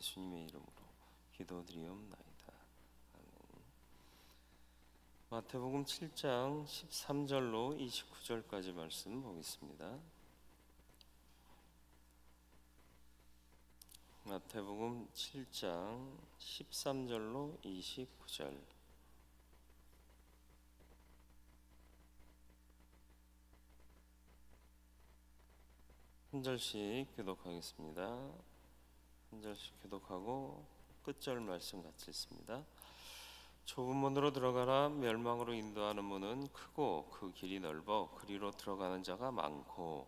예수님의 이름으로 기도드리옵나이다. 아멘. 마태복음 7장 13절로 29절까지 말씀 보겠습니다. 마태복음 7장 13절로 29절. 한 절씩 교독하겠습니다. 한 절씩 교독하고 끝절 말씀 같이 있습니다. 좁은 문으로 들어가라. 멸망으로 인도하는 문은 크고 그 길이 넓어 그리로 들어가는 자가 많고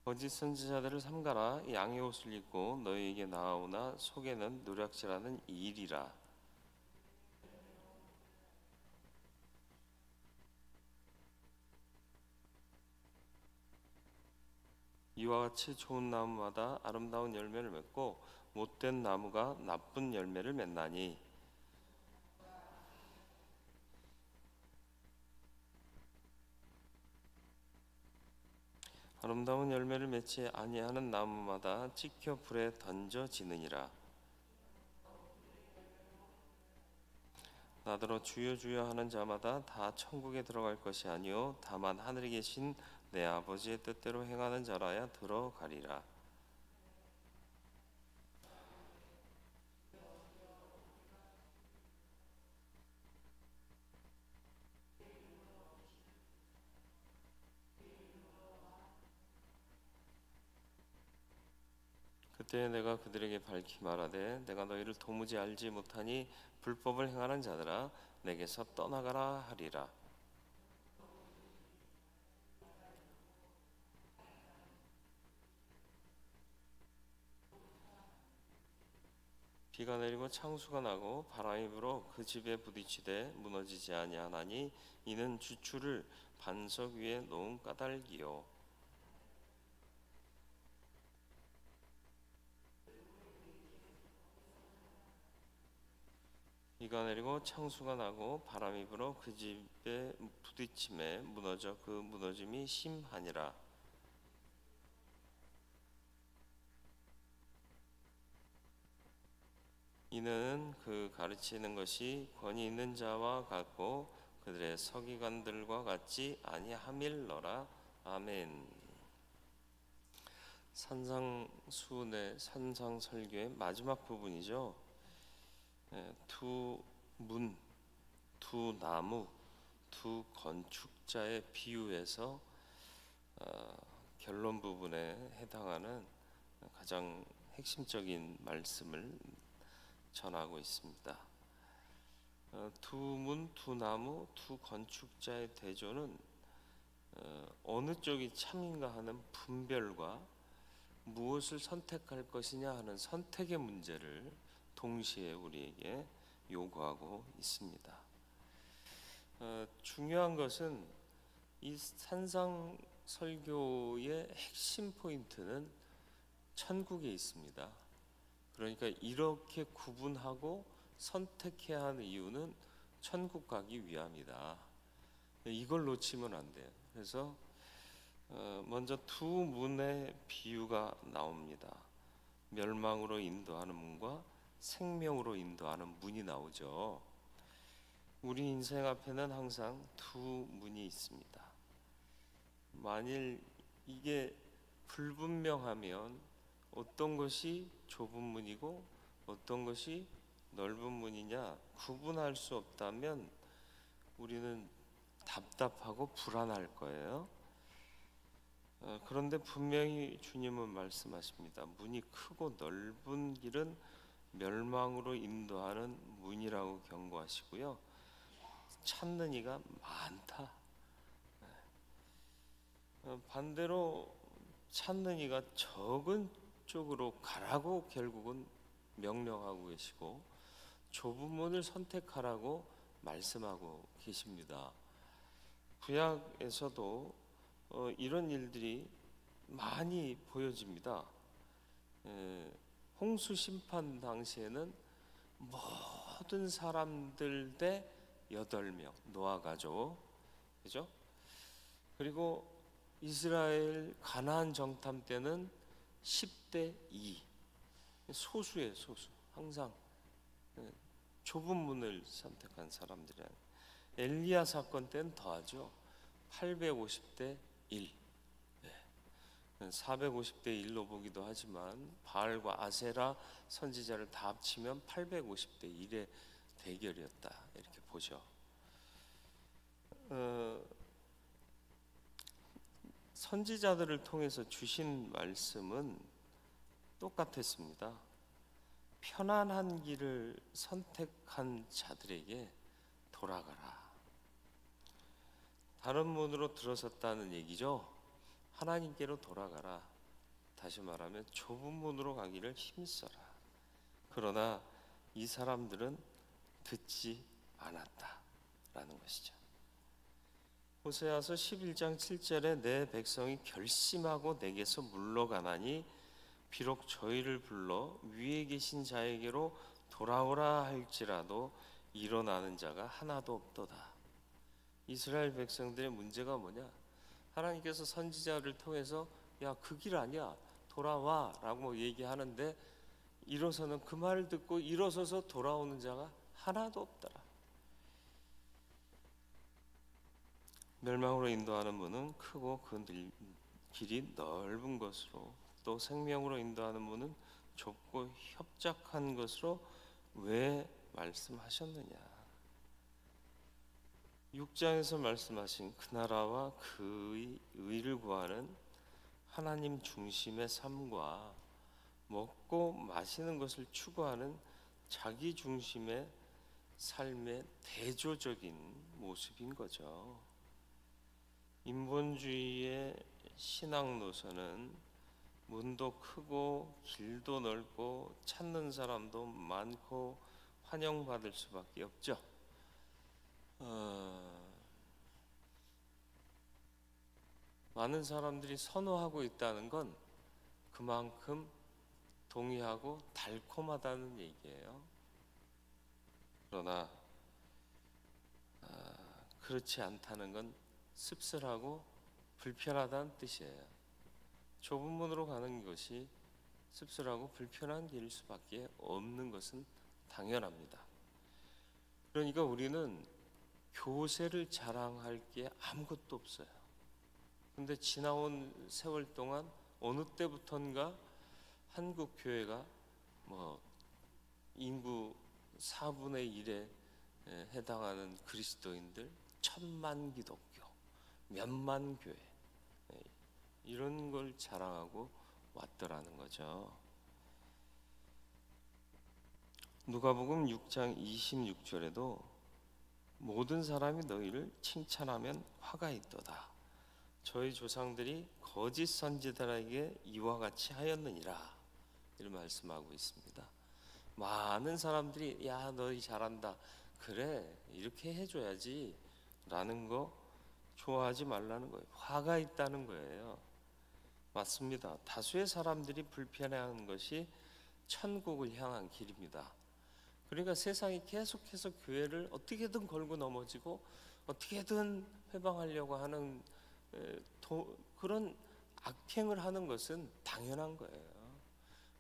거짓 선지자들을 삼가라. 양의 옷을 입고 너희에게 나아오나 속에는 노략질하는 일이라. 이와 같이 좋은 나무마다 아름다운 열매를 맺고 못된 나무가 나쁜 열매를 맺나니 아름다운 열매를 맺지 아니하는 나무마다 찍혀 불에 던져지느니라. 나더러 주여 주여 하는 자마다 다 천국에 들어갈 것이 아니요 다만 하늘에 계신 내 아버지의 뜻대로 행하는 자라야 들어가리라. 그때 내가 그들에게 밝히 말하되 내가 너희를 도무지 알지 못하니 불법을 행하는 자들아 내게서 떠나가라 하리라. 비가 내리고 창수가 나고 바람이 불어 그 집에 부딪히되 무너지지 아니하나니 이는 주추를 반석 위에 놓은 까닭이요. 비가 내리고 창수가 나고 바람이 불어 그 집에 부딪힘에 무너져 그 무너짐이 심하니라. 이는 그 가르치는 것이 권위 있는 자와 같고 그들의 서기관들과 같지 아니함일러라. 아멘. 산상수훈의 산상설교의 마지막 부분이죠. 두 문, 두 나무, 두 건축자의 비유에서 결론 부분에 해당하는 가장 핵심적인 말씀을 전하고 있습니다. 두 문, 두 나무, 두 건축자의 대조는 어느 쪽이 참인가 하는 분별과 무엇을 선택할 것이냐 하는 선택의 문제를 동시에 우리에게 요구하고 있습니다. 중요한 것은 이 산상설교의 핵심 포인트는 천국에 있습니다. 그러니까 이렇게 구분하고 선택해야 하는 이유는 천국 가기 위함이다. 이걸 놓치면 안 돼요. 그래서 먼저 두 문의 비유가 나옵니다. 멸망으로 인도하는 문과 생명으로 인도하는 문이 나오죠. 우리 인생 앞에는 항상 두 문이 있습니다. 만일 이게 불분명하면 어떤 것이 좁은 문이고 어떤 것이 넓은 문이냐 구분할 수 없다면 우리는 답답하고 불안할 거예요. 그런데 분명히 주님은 말씀하십니다. 문이 크고 넓은 길은 멸망으로 인도하는 문이라고 경고하시고요. 찾는 이가 많다. 반대로 찾는 이가 적은 쪽으로 가라고 결국은 명령하고 계시고 좁은 문을 선택하라고 말씀하고 계십니다. 구약에서도 이런 일들이 많이 보여집니다. 홍수 심판 당시에는 모든 사람들 대 8명 노아 가족, 그죠? 그리고 이스라엘 가나안 정탐 때는 10대 2, 소수예요, 소수. 항상 좁은 문을 선택한 사람들이란. 엘리야 사건 때는 더하죠. 850대 1, 450대 1로 보기도 하지만 바알과 아세라 선지자를 다 합치면 850대 1의 대결이었다, 이렇게 보죠. 선지자들을 통해서 주신 말씀은 똑같았습니다. 편안한 길을 선택한 자들에게 돌아가라. 다른 문으로 들어섰다는 얘기죠. 하나님께로 돌아가라. 다시 말하면 좁은 문으로 가기를 힘써라. 그러나 이 사람들은 듣지 않았다라는 것이죠. 호세아서 11장 7절에 내 백성이 결심하고 내게서 물러가나니 비록 저희를 불러 위에 계신 자에게로 돌아오라 할지라도 일어나는 자가 하나도 없도다. 이스라엘 백성들의 문제가 뭐냐? 하나님께서 선지자를 통해서 야, 그 길 아니야, 돌아와 라고 얘기하는데 일어서는, 그 말을 듣고 일어서서 돌아오는 자가 하나도 없더라. 멸망으로 인도하는 문은 크고 그 길이 넓은 것으로, 또 생명으로 인도하는 문은 좁고 협착한 것으로 왜 말씀하셨느냐? 6장에서 말씀하신 그 나라와 그의 의를 구하는 하나님 중심의 삶과 먹고 마시는 것을 추구하는 자기 중심의 삶의 대조적인 모습인 거죠. 인본주의의 신앙 노선은 문도 크고 길도 넓고 찾는 사람도 많고 환영받을 수밖에 없죠. 많은 사람들이 선호하고 있다는 건 그만큼 동의하고 달콤하다는 얘기예요. 그러나 그렇지 않다는 건 씁쓸하고 불편하다는 뜻이에요. 좁은 문으로 가는 것이 씁쓸하고 불편한 길일 수밖에 없는 것은 당연합니다. 그러니까 우리는 교세를 자랑할 게 아무것도 없어요. 근데 지나온 세월 동안 어느 때부턴가 한국 교회가 뭐 인구 4분의 1에 해당하는 그리스도인들 1000만 기독교, 몇만 교회, 이런 걸 자랑하고 왔더라는 거죠. 누가복음 6장 26절에도 모든 사람이 너희를 칭찬하면 화가 있도다. 저희 조상들이 거짓 선지자들에게 이와 같이 하였느니라, 이런 말씀하고 있습니다. 많은 사람들이 야, 너희 잘한다, 그래, 이렇게 해줘야지 라는 거 좋아하지 말라는 거예요. 화가 있다는 거예요. 맞습니다. 다수의 사람들이 불편해하는 것이 천국을 향한 길입니다. 그러니까 세상이 계속해서 교회를 어떻게든 걸고 넘어지고 어떻게든 회방하려고 하는 그런 악행을 하는 것은 당연한 거예요.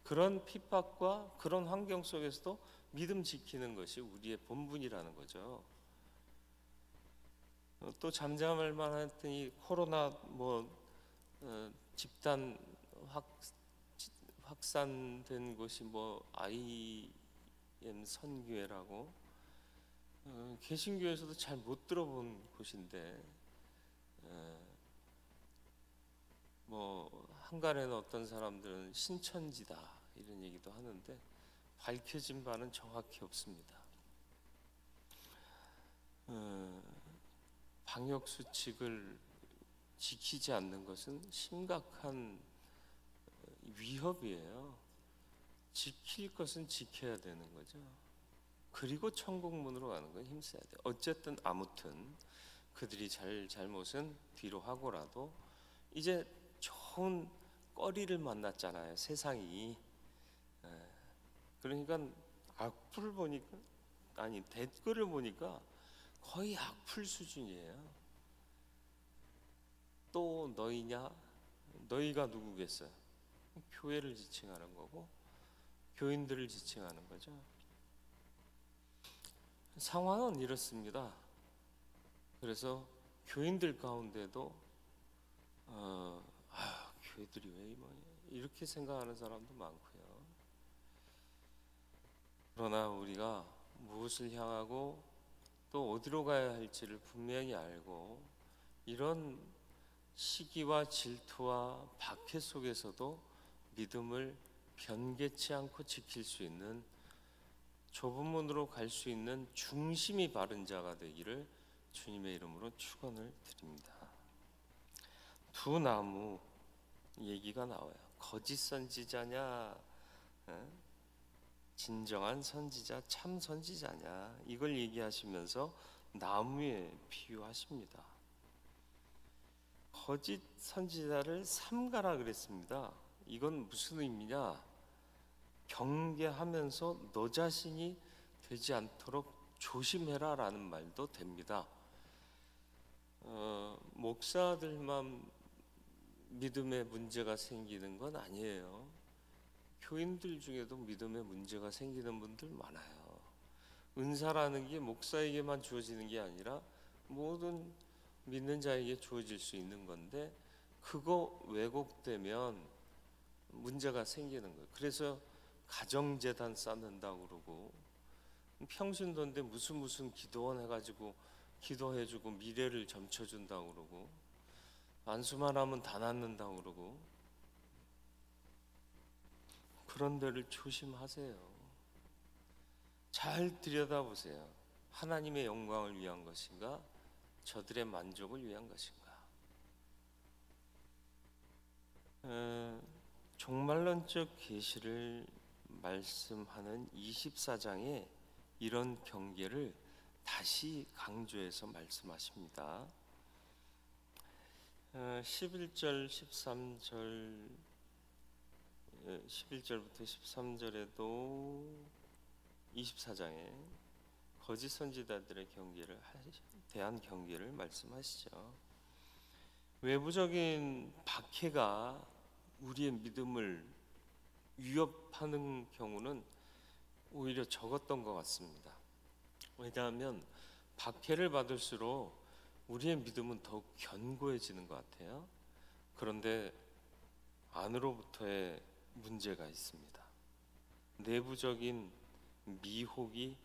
그런 핍박과 그런 환경 속에서도 믿음 지키는 것이 우리의 본분이라는 거죠. 또 잠잠할 만했더니 코로나 집단 확산된 곳이 IM 선교회라고 개신교에서도 잘 못 들어본 곳인데 한간에는 어떤 사람들은 신천지다 이런 얘기도 하는데 밝혀진 바는 정확히 없습니다. 방역 수칙을 지키지 않는 것은 심각한 위협이에요. 지킬 것은 지켜야 되는 거죠. 그리고 천국문으로 가는 건 힘써야 돼요. 어쨌든 아무튼 그들이 잘못은 뒤로 하고라도 이제 좋은 거리를 만났잖아요, 세상이. 그러니까 악플 보니까, 아니 댓글을 보니까 거의 악플 수준이에요. 또 너희냐? 너희가 누구겠어요? 교회를 지칭하는 거고 교인들을 지칭하는 거죠. 상황은 이렇습니다. 그래서 교인들 가운데도 교회들이 왜 이러냐 이렇게 생각하는 사람도 많고요. 그러나 우리가 무엇을 향하고 또 어디로 가야 할지를 분명히 알고 이런 시기와 질투와 박해 속에서도 믿음을 변개치 않고 지킬 수 있는 좁은 문으로 갈 수 있는 중심이 바른 자가 되기를 주님의 이름으로 축원을 드립니다. 두 나무 얘기가 나와요. 거짓 선지자냐, 진정한 선지자, 참 선지자냐 이걸 얘기하시면서 나무에 비유하십니다. 거짓 선지자를 삼가라 그랬습니다. 이건 무슨 의미냐? 경계하면서 너 자신이 되지 않도록 조심해라 라는 말도 됩니다. 목사들만 믿음에 문제가 생기는 건 아니에요. 교인들 중에도 믿음에 문제가 생기는 분들 많아요. 은사라는 게 목사에게만 주어지는 게 아니라 모든 믿는 자에게 주어질 수 있는 건데 그거 왜곡되면 문제가 생기는 거예요. 그래서 가정재단 쌓는다고 그러고 평신도인데 무슨 기도원 해가지고 기도해주고 미래를 점쳐준다고 그러고 안수만 하면 다 낫는다고 그러고 그런 데를 조심하세요. 잘 들여다보세요. 하나님의 영광을 위한 것인가? 저들의 만족을 위한 것인가? 종말론적 계시를 말씀하는 24장에 이런 경계를 다시 강조해서 말씀하십니다. 11절 13절 11절부터 13절에도 24장에 거짓 선지자들의 대한 경계를 말씀하시죠. 외부적인 박해가 우리의 믿음을 위협하는 경우는 오히려 적었던 것 같습니다. 왜냐하면 박해를 받을수록 우리의 믿음은 더욱 견고해지는 것 같아요. 그런데 안으로부터의 문제가 있습니다. 내부적인 미혹이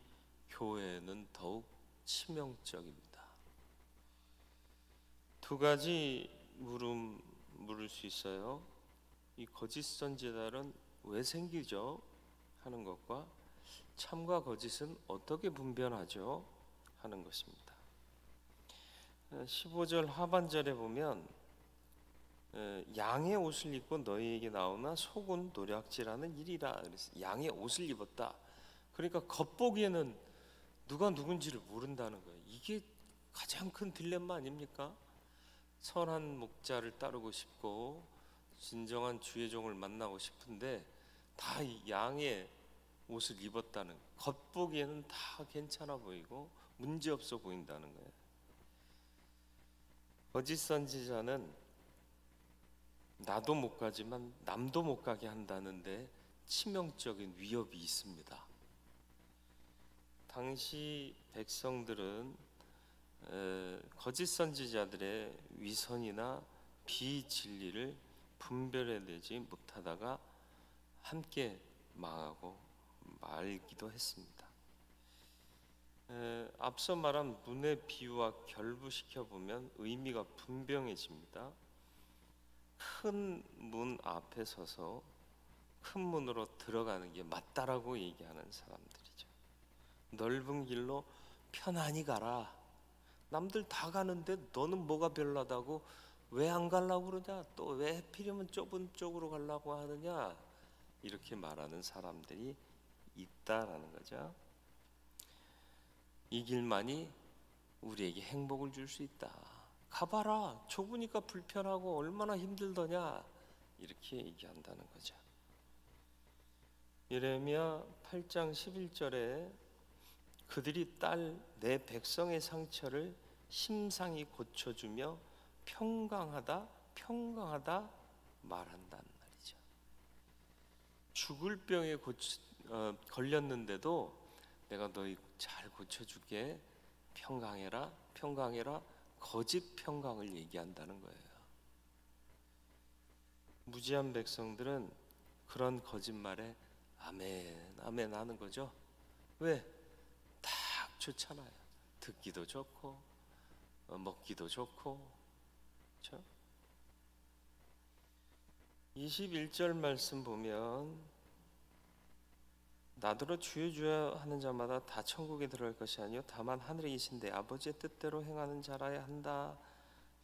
교회에는 더욱 치명적입니다. 두 가지 물을 수 있어요. 이 거짓 선지자들은 왜 생기죠? 하는 것과 참과 거짓은 어떻게 분별하죠? 하는 것입니다. 15절 하반절에 보면 양의 옷을 입고 너희에게 나오나 속은 노략질하는 일이라 그랬어요. 양의 옷을 입었다. 그러니까 겉보기에는 누가 누군지를 모른다는 거예요. 이게 가장 큰 딜레마 아닙니까? 선한 목자를 따르고 싶고 진정한 주의 종을 만나고 싶은데 다 양의 옷을 입었다는, 겉보기에는 다 괜찮아 보이고 문제없어 보인다는 거예요. 거짓 선지자는 나도 못 가지만 남도 못 가게 한다는데 치명적인 위협이 있습니다. 당시 백성들은 거짓 선지자들의 위선이나 비진리를 분별해내지 못하다가 함께 망하고 말기도 했습니다. 앞서 말한 문의 비유와 결부시켜 보면 의미가 분명해집니다. 큰 문 앞에 서서 큰 문으로 들어가는 게 맞다라고 얘기하는 사람들이죠. 넓은 길로 편안히 가라. 남들 다 가는데 너는 뭐가 별나다고 왜 안 가려고 그러냐? 또 왜 하필이면 좁은 쪽으로 가려고 하느냐? 이렇게 말하는 사람들이 있다라는 거죠. 이 길만이 우리에게 행복을 줄 수 있다. 가봐라. 좁으니까 불편하고 얼마나 힘들더냐? 이렇게 얘기한다는 거죠. 예레미야 8장 11절에 그들이 딸 내 백성의 상처를 심상히 고쳐주며 평강하다, 평강하다 말한다는 말이죠. 죽을 병에 걸렸는데도 내가 너희 잘 고쳐줄게, 평강해라, 평강해라, 거짓 평강을 얘기한다는 거예요. 무지한 백성들은 그런 거짓말에 아멘, 아멘 하는 거죠. 왜? 딱 좋잖아요. 듣기도 좋고 먹기도 좋고. 그렇죠? 21절 말씀 보면 나더러 주여 주여 하는 자마다 다 천국에 들어갈 것이 아니요 다만 하늘에 계신데 아버지의 뜻대로 행하는 자라야 한다.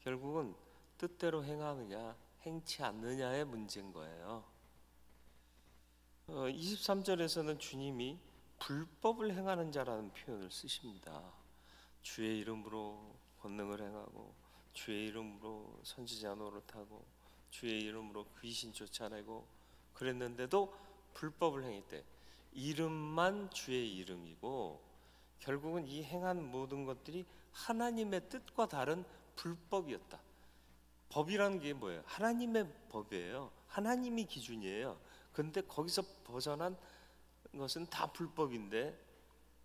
결국은 뜻대로 행하느냐 행치 않느냐의 문제인 거예요. 23절에서는 주님이 불법을 행하는 자라는 표현을 쓰십니다. 주의 이름으로 권능을 행하고 주의 이름으로 선지자 노릇하고 주의 이름으로 귀신 쫓아내고 그랬는데도 불법을 행했대. 이름만 주의 이름이고 결국은 이 행한 모든 것들이 하나님의 뜻과 다른 불법이었다. 법이라는 게 뭐예요? 하나님의 법이에요. 하나님이 기준이에요. 근데 거기서 벗어난 것은 다 불법인데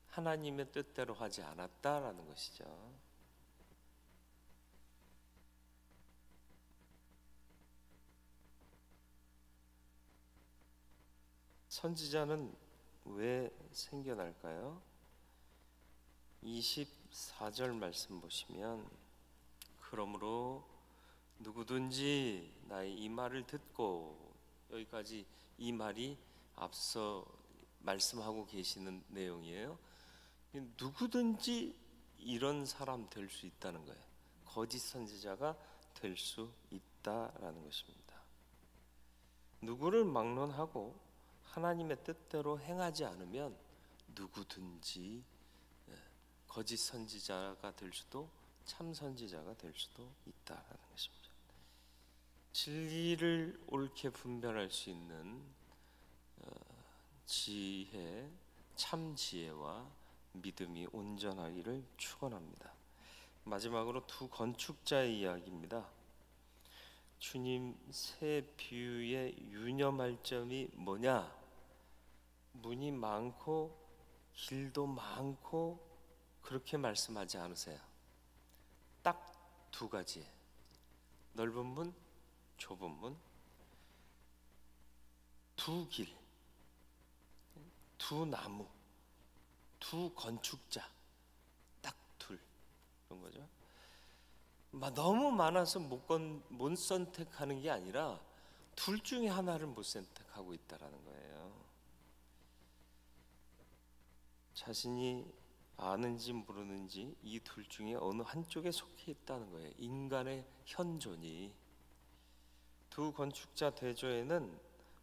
하나님의 뜻대로 하지 않았다라는 것이죠. 선지자는 왜 생겨날까요? 24절 말씀 보시면 그러므로 누구든지 나의 이 말을 듣고, 여기까지 이 말이 앞서 말씀하고 계시는 내용이에요. 누구든지 이런 사람 될 수 있다는 거예요. 거짓 선지자가 될 수 있다라는 것입니다. 누구를 막론하고 하나님의 뜻대로 행하지 않으면 누구든지 거짓 선지자가 될 수도 참 선지자가 될 수도 있다라는 것입니다. 진리를 옳게 분별할 수 있는 지혜, 참 지혜와 믿음이 온전하기를 축원합니다. 마지막으로 두 건축자의 이야기입니다. 주님 새 비유의 유념할 점이 뭐냐? 문이 많고 길도 많고 그렇게 말씀하지 않으세요. 딱 두 가지. 넓은 문, 좁은 문, 두 길, 두 나무, 두 건축자, 딱 둘. 그런 거죠. 너무 많아서 못 선택하는 게 아니라 둘 중에 하나를 못 선택하고 있다라는 거예요. 자신이 아는지 모르는지 이 둘 중에 어느 한쪽에 속해 있다는 거예요. 인간의 현존이. 두 건축자 대조에는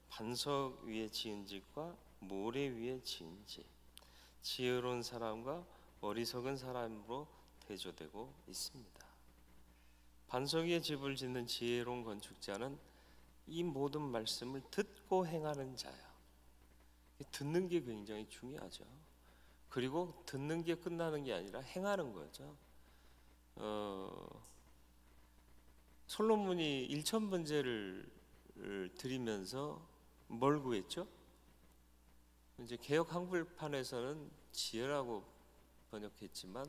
반석 위에 지은 집과 모래 위에 지은 집, 지혜로운 사람과 어리석은 사람으로 대조되고 있습니다. 반석 위에 집을 짓는 지혜로운 건축자는 이 모든 말씀을 듣고 행하는 자야. 듣는 게 굉장히 중요하죠. 그리고 듣는 게 끝나는 게 아니라 행하는 거죠. 솔로몬이 일천번제를 드리면서 뭘 구했죠? 이제 개역 한글판에서는 지혜라고 번역했지만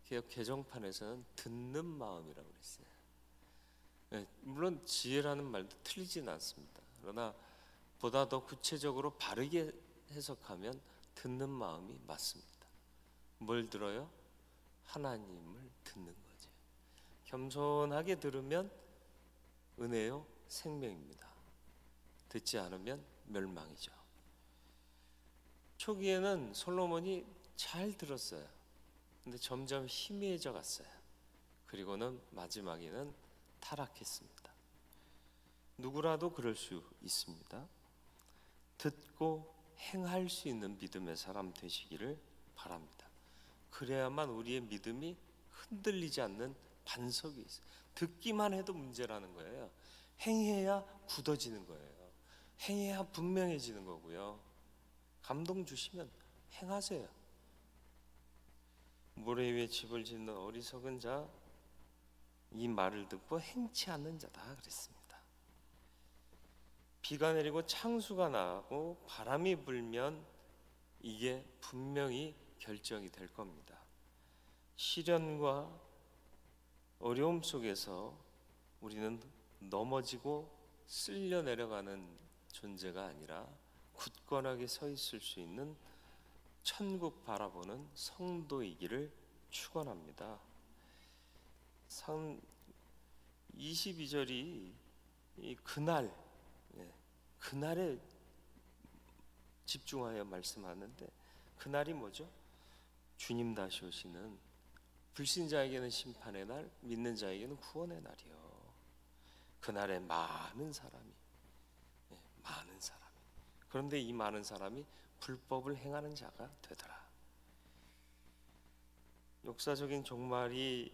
개역 개정판에서는 듣는 마음이라고 그랬어요. 물론 지혜라는 말도 틀리진 않습니다. 그러나 보다 더 구체적으로 바르게 해석하면 듣는 마음이 맞습니다. 뭘 들어요? 하나님을 듣는 거죠. 겸손하게 들으면 은혜요, 생명입니다. 듣지 않으면 멸망이죠. 초기에는 솔로몬이 잘 들었어요. 근데 점점 희미해져 갔어요. 그리고는 마지막에는 타락했습니다. 누구라도 그럴 수 있습니다. 듣고 행할 수 있는 믿음의 사람 되시기를 바랍니다. 그래야만 우리의 믿음이 흔들리지 않는 반석이 있어요. 듣기만 해도 문제라는 거예요. 행해야 굳어지는 거예요. 행해야 분명해지는 거고요. 감동 주시면 행하세요. 모래 위에 집을 짓는 어리석은 자, 이 말을 듣고 행치 않는 자다 그랬습니다. 비가 내리고 창수가 나고 바람이 불면 이게 분명히 결정이 될 겁니다. 시련과 어려움 속에서 우리는 넘어지고 쓸려 내려가는 존재가 아니라 굳건하게 서 있을 수 있는 천국 바라보는 성도이기를 축원합니다. 22절이 그날, 그날에 집중하여 말씀하는데 그날이 뭐죠? 주님 다시 오시는 불신자에게는 심판의 날, 믿는 자에게는 구원의 날이요. 그날에 많은 사람이, 그런데 이 많은 사람이 불법을 행하는 자가 되더라. 역사적인 종말이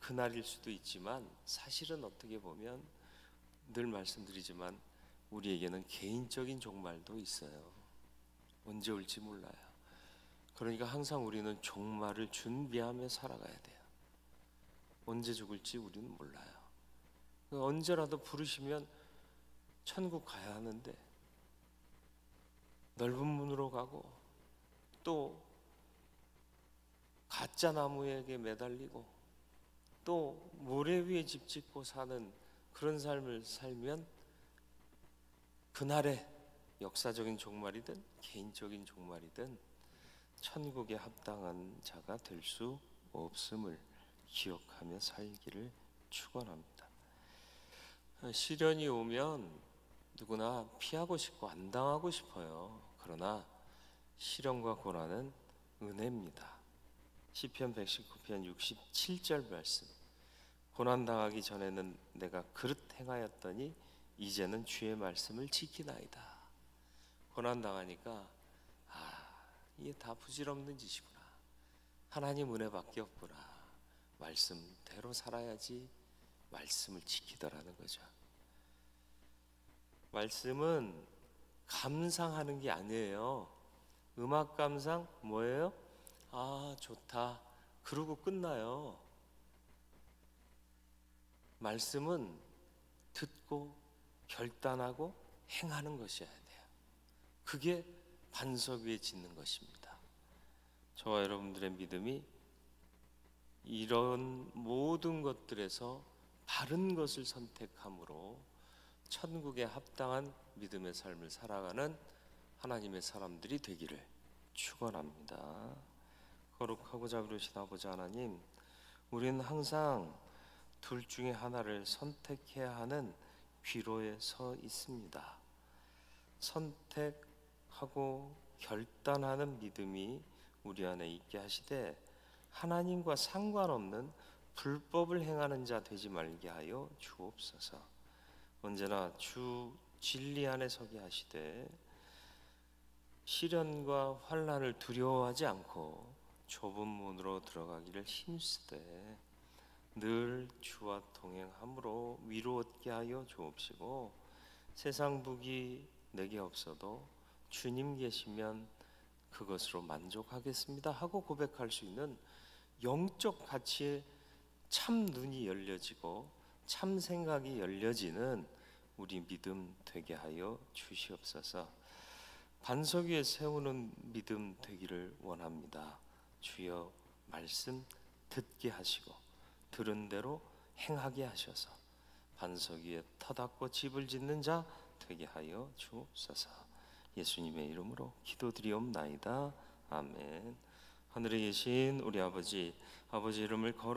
그날일 수도 있지만 사실은 어떻게 보면 늘 말씀드리지만 우리에게는 개인적인 종말도 있어요. 언제 올지 몰라요. 그러니까 항상 우리는 종말을 준비하며 살아가야 돼요. 언제 죽을지 우리는 몰라요. 언제라도 부르시면 천국 가야 하는데 넓은 문으로 가고 또 가짜 나무에게 매달리고 또 모래 위에 집 짓고 사는 그런 삶을 살면 그날에 역사적인 종말이든 개인적인 종말이든 천국에 합당한 자가 될 수 없음을 기억하며 살기를 축원합니다. 시련이 오면 누구나 피하고 싶고 안 당하고 싶어요. 그러나 시련과 고난은 은혜입니다. 시편 119편 67절 말씀. 고난 당하기 전에는 내가 그릇 행하였더니 이제는 주의 말씀을 지키나이다. 고난 당하니까 이게 다 부질없는 짓이구나. 하나님 은혜밖에 없구나. 말씀대로 살아야지 말씀을 지키더라는 거죠. 말씀은 감상하는 게 아니에요. 음악 감상 뭐예요? 좋다. 그러고 끝나요. 말씀은 듣고 결단하고 행하는 것이어야 돼요. 그게 반석 위에 짓는 것입니다. 저와 여러분들의 믿음이 이런 모든 것들에서 바른 것을 선택함으로 천국에 합당한 믿음의 삶을 살아가는 하나님의 사람들이 되기를 축원합니다. 거룩하고 자비로우신 아버지 하나님, 우리는 항상 둘 중에 하나를 선택해야 하는 귀로에 서 있습니다. 선택하고 결단하는 믿음이 우리 안에 있게 하시되 하나님과 상관없는 불법을 행하는 자 되지 말게 하여 주옵소서. 언제나 주 진리 안에 서게 하시되 시련과 환난을 두려워하지 않고 좁은 문으로 들어가기를 힘쓰되 늘 주와 동행함으로 위로 얻게 하여 주옵시고 세상 복이 내게 없어도 주님 계시면 그것으로 만족하겠습니다 하고 고백할 수 있는 영적 가치에 참 눈이 열려지고 참 생각이 열려지는 우리 믿음 되게 하여 주시옵소서. 반석 위에 세우는 믿음 되기를 원합니다. 주여 말씀 듣게 하시고 들은 대로 행하게 하셔서 반석 위에 터닫고 집을 짓는 자 되게 하여 주옵소서. 예수님의 이름으로 기도드리옵나이다. 아멘. 하늘에 계신 우리 아버지 이름을 거룩